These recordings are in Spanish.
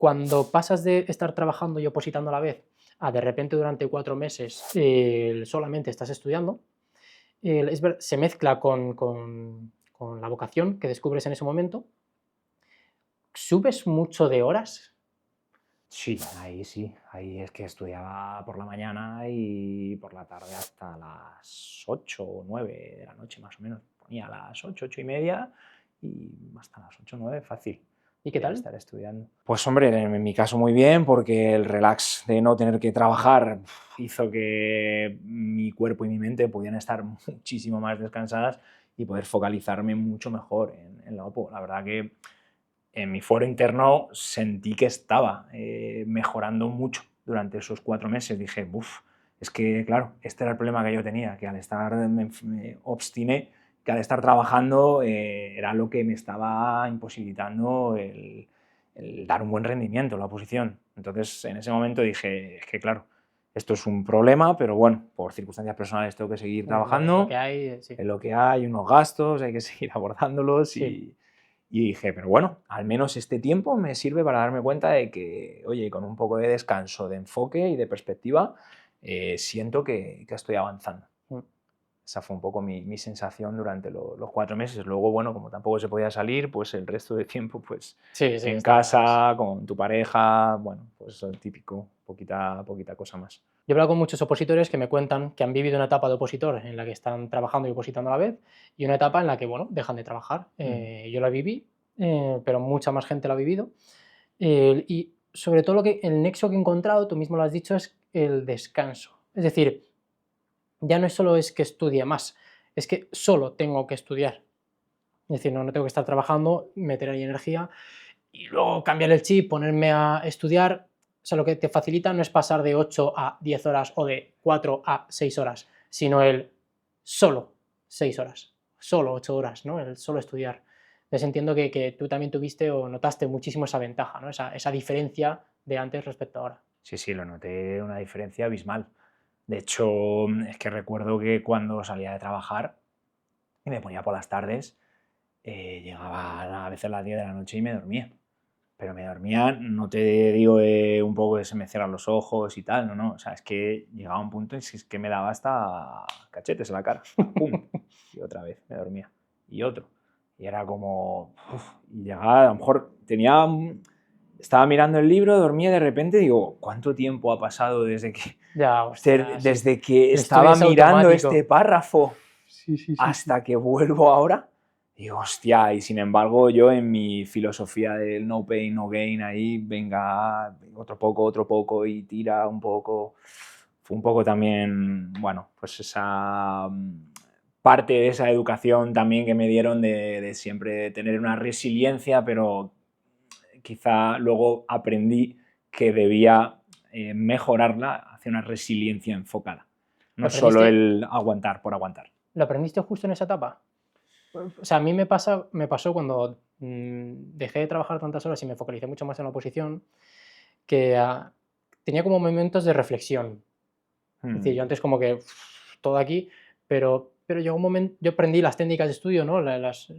cuando pasas de estar trabajando y opositando a la vez a de repente durante 4 meses solamente estás estudiando, se mezcla con la vocación que descubres en ese momento. ¿Subes mucho de horas? Sí, ahí es que estudiaba por la mañana y por la tarde hasta las 8 o 9 de la noche más o menos. Ponía a las 8, 8 y media y hasta las 8 o 9 fácil. ¿Y qué Podía tal? estar estudiando. Pues hombre, en mi caso muy bien, porque el relax de no tener que trabajar hizo que mi cuerpo y mi mente pudieran estar muchísimo más descansadas y poder focalizarme mucho mejor en la OPO. La verdad que en mi foro interno sentí que estaba mejorando mucho durante esos 4 meses. Dije, uff, es que claro, este era el problema que yo tenía, que al estar, me obstiné, que al estar trabajando era lo que me estaba imposibilitando el dar un buen rendimiento, la oposición. Entonces, en ese momento dije, es que claro, esto es un problema, pero bueno, por circunstancias personales tengo que seguir Lo que trabajando, hay, sí. en lo que hay unos gastos, hay que seguir abordándolos Sí. y dije, pero bueno, al menos este tiempo me sirve para darme cuenta de que, oye, con un poco de descanso, de enfoque y de perspectiva, siento que estoy avanzando. Mm. Esa fue un poco mi sensación durante los 4 meses. Luego, bueno, como tampoco se podía salir, pues el resto de tiempo, pues Sí, sí, en estás. casa, con tu pareja, bueno, pues lo típico, poquita cosa más. Yo he hablado con muchos opositores que me cuentan que han vivido una etapa de opositor en la que están trabajando y opositando a la vez, y una etapa en la que, bueno, dejan de trabajar. Mm. Yo la viví, pero mucha más gente la ha vivido. Y sobre todo el nexo que he encontrado, tú mismo lo has dicho, es el descanso. Es decir, ya no es solo es que estudie más, es que solo tengo que estudiar. Es decir, no tengo que estar trabajando, meter ahí energía y luego cambiar el chip, ponerme a estudiar. O sea, lo que te facilita no es pasar de 8 a 10 horas o de 4 a 6 horas, sino el solo 6 horas, solo 8 horas, ¿no? El solo estudiar. Entonces entiendo que tú también tuviste o notaste muchísimo esa ventaja, ¿no? Esa diferencia de antes respecto a ahora. Sí, sí, lo noté una diferencia abismal. De hecho, es que recuerdo que cuando salía de trabajar y me ponía por las tardes, llegaba a veces a las 10 de la noche y me dormía. Pero me dormía, no te digo un poco que se me cierran los ojos y tal, no, no. O sea, es que llegaba un punto en que es que me daba hasta cachetes en la cara. ¡Pum! Y otra vez me dormía. Y otro. Y era como... uf, y llegaba, a lo mejor tenía... Estaba mirando el libro, dormía y de repente digo, ¿cuánto tiempo ha pasado Ya, hostia, sí. desde que El estudio estaba es mirando este automático. párrafo Sí, sí, sí, sí. hasta que vuelvo ahora? Y hostia, y sin embargo yo en mi filosofía del no pain, no gain, ahí venga otro poco y tira un poco. Fue un poco también, bueno, pues esa parte de esa educación también que me dieron de siempre tener una resiliencia, pero quizá luego aprendí que debía mejorarla hacia una resiliencia enfocada, ¿Lo no solo aprendiste, el aguantar por aguantar. lo aprendiste justo en esa etapa? O sea, a mí me pasó cuando dejé de trabajar tantas horas y me focalicé mucho más en la oposición, que tenía como momentos de reflexión. Es decir, Mm, yo antes como que todo aquí, pero llegó un momento, yo aprendí las técnicas de estudio, ¿no? Las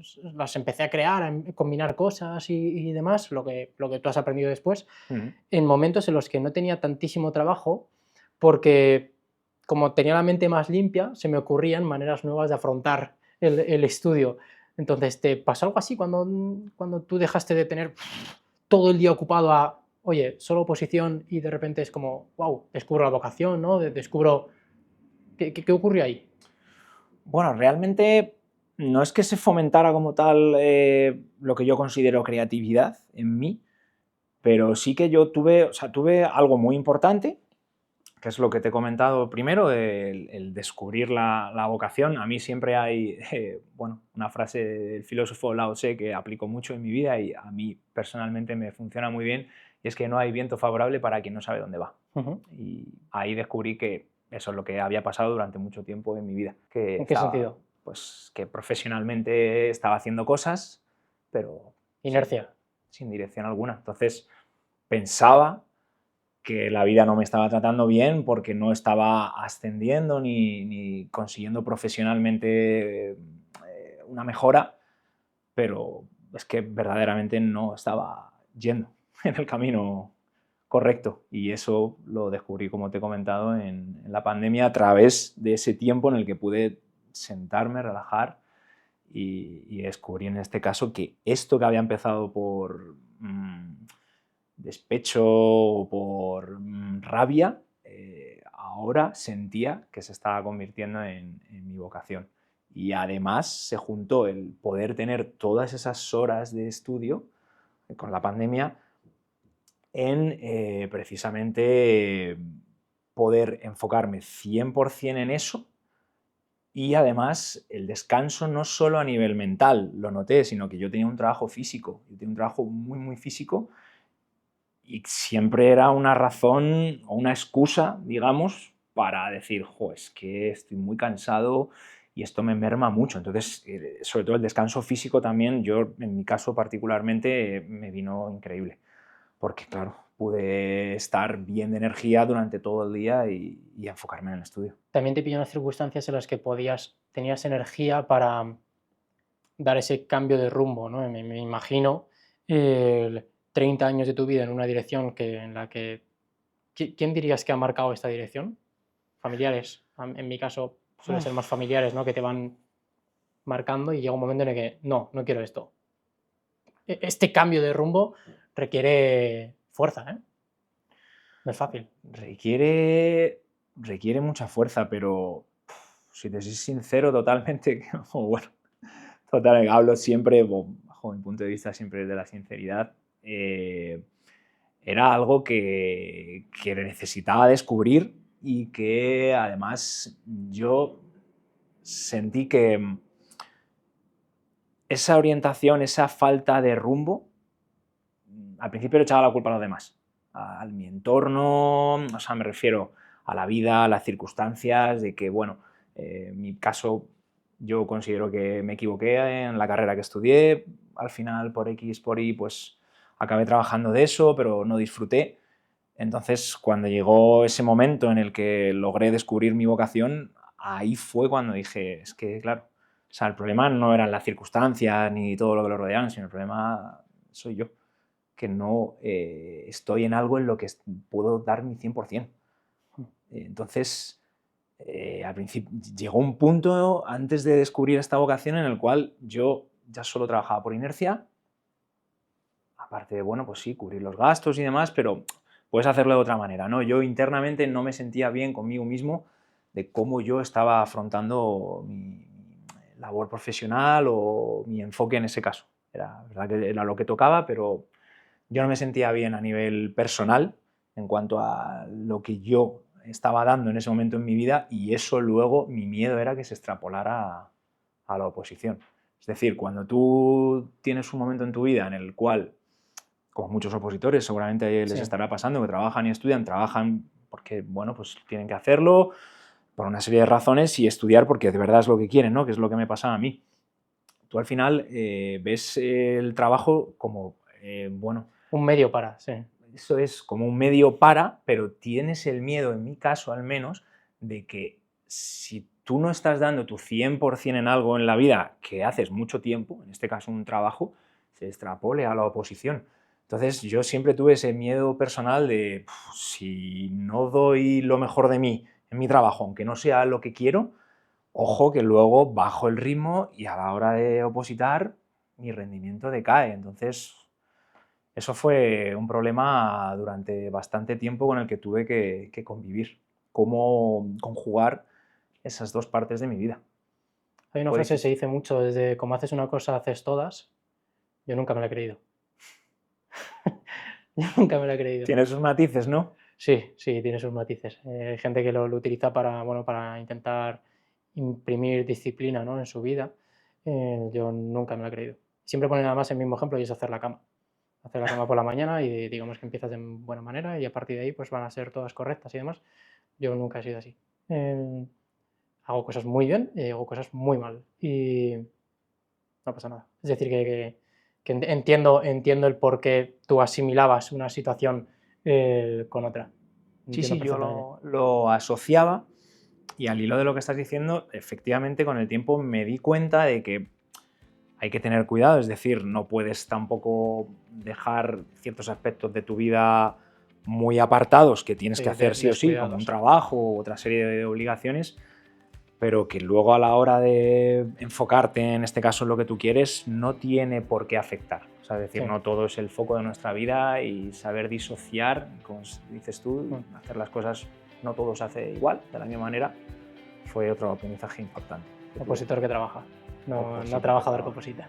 empecé a crear, a combinar cosas y demás, lo que tú has aprendido después, mm. en momentos en los que no tenía tantísimo trabajo, porque como tenía la mente más limpia, se me ocurrían maneras nuevas de afrontar el estudio. Entonces, ¿te pasó algo así cuando tú dejaste de tener todo el día ocupado a, oye, solo oposición y de repente es como, wow, descubro la vocación, ¿no? Descubro, ¿qué ocurrió ahí? Bueno, realmente no es que se fomentara como tal lo que yo considero creatividad en mí, pero sí que yo tuve, o sea, tuve algo muy importante, que es lo que te he comentado primero, el descubrir la vocación. A mí siempre hay, bueno, una frase del filósofo Lao Tse que aplico mucho en mi vida y a mí personalmente me funciona muy bien, y es que no hay viento favorable para quien no sabe dónde va. Ujú. Y ahí descubrí que eso es lo que había pasado durante mucho tiempo en mi vida, que ¿En qué estaba, sentido? pues, que profesionalmente estaba haciendo cosas, pero Inercia. sin dirección alguna. Entonces pensaba que la vida no me estaba tratando bien porque no estaba ascendiendo ni consiguiendo profesionalmente una mejora, pero es que verdaderamente no estaba yendo. en el camino correcto. Y eso lo descubrí, como te he comentado, en la pandemia a través de ese tiempo en el que pude sentarme, relajar y descubrí en este caso que esto que había empezado por despecho o por rabia, ahora sentía que se estaba convirtiendo en mi vocación. Y además se juntó el poder tener todas esas horas de estudio con la pandemia en precisamente poder enfocarme 100% en eso. Y además el descanso no solo a nivel mental, lo noté, sino que yo tenía un trabajo físico, yo tenía un trabajo muy, muy físico y siempre era una razón o una excusa, digamos, para decir, jo, es que estoy muy cansado y esto me merma mucho. Entonces, sobre todo el descanso físico también, yo en mi caso particularmente me vino increíble, porque claro, pude estar bien de energía durante todo el día y enfocarme en el estudio. También te pilló unas circunstancias en las que tenías energía para dar ese cambio de rumbo, ¿no? Me imagino 30 años de tu vida en una dirección en la que... ¿Quién dirías que ha marcado esta dirección? Familiares. En mi caso suele ser más familiares, ¿no? Que te van marcando y llega un momento en el que no quiero esto. Este cambio de rumbo requiere fuerza, ¿eh? No es fácil. Requiere mucha fuerza, pero si te soy sincero, totalmente, bueno, total, hablo siempre, bajo mi punto de vista, siempre de la sinceridad, era algo que necesitaba descubrir y que además yo sentí que esa orientación, esa falta de rumbo, al principio le echaba la culpa a los demás, a mi entorno, o sea, me refiero a la vida, a las circunstancias, de que, bueno, en mi caso yo considero que me equivoqué en la carrera que estudié, al final por X, por Y, pues acabé trabajando de eso, pero no disfruté. Entonces, cuando llegó ese momento en el que logré descubrir mi vocación, ahí fue cuando dije, es que, claro, o sea, el problema no eran las circunstancias ni todo lo que lo rodeaban, sino el problema soy yo, que no estoy en algo en lo que puedo dar mi 100%. Entonces, al principio llegó un punto antes de descubrir esta vocación en el cual yo ya solo trabajaba por inercia, aparte de, bueno, pues sí, cubrir los gastos y demás, pero puedes hacerlo de otra manera, ¿no? Yo internamente no me sentía bien conmigo mismo de cómo yo estaba afrontando mi labor profesional o mi enfoque en ese caso. Era verdad que era lo que tocaba, pero yo no me sentía bien a nivel personal en cuanto a lo que yo estaba dando en ese momento en mi vida y eso luego mi miedo era que se extrapolara a la oposición. Es decir, cuando tú tienes un momento en tu vida en el cual, como muchos opositores seguramente les estará pasando, que trabajan y estudian, trabajan porque, bueno, pues tienen que hacerlo por una serie de razones y estudiar porque de verdad es lo que quieren, ¿no? Que es lo que me pasaba a mí. Tú al final ves el trabajo como, bueno, un medio para, sí. Eso es como un medio para, pero tienes el miedo, en mi caso al menos, de que si tú no estás dando tu 100% en algo en la vida que haces mucho tiempo, en este caso un trabajo, se extrapole a la oposición. Entonces yo siempre tuve ese miedo personal de si no doy lo mejor de mí en mi trabajo, aunque no sea lo que quiero, ojo que luego bajo el ritmo y a la hora de opositar mi rendimiento decae. Entonces eso fue un problema durante bastante tiempo con el que tuve que convivir, cómo conjugar esas dos partes de mi vida. Hay una frase que se dice mucho, desde como haces una cosa, haces todas. Yo nunca me la he creído. Yo nunca me la he creído. Tiene sus matices, ¿no? Sí, tiene sus matices. Hay gente que lo utiliza para, bueno, para intentar imprimir disciplina, ¿no? En su vida. Yo nunca me la he creído. Siempre ponen además el mismo ejemplo y es hacer la cama. Hacer la cama por la mañana y digamos que empiezas de buena manera y a partir de ahí pues van a ser todas correctas y demás. Yo nunca he sido así. Hago cosas muy bien y hago cosas muy mal y no pasa nada. Es decir, que entiendo el por qué tú asimilabas una situación con otra. Sí, yo lo asociaba y al hilo de lo que estás diciendo, efectivamente con el tiempo me di cuenta de que hay que tener cuidado, es decir, no puedes tampoco dejar ciertos aspectos de tu vida muy apartados que tienes que hacer sí o sí, como un descuidados. trabajo u otra serie de obligaciones, pero que luego a la hora de enfocarte, en este caso, en lo que tú quieres, no tiene por qué afectar. O sea, es decir, Sí. no todo es el foco de nuestra vida y saber disociar, como dices tú, hacer las cosas, no todo se hace igual, de la misma manera, fue otro aprendizaje importante. Opositor que trabaja, no Opositor que trabajador que trabaja. oposita.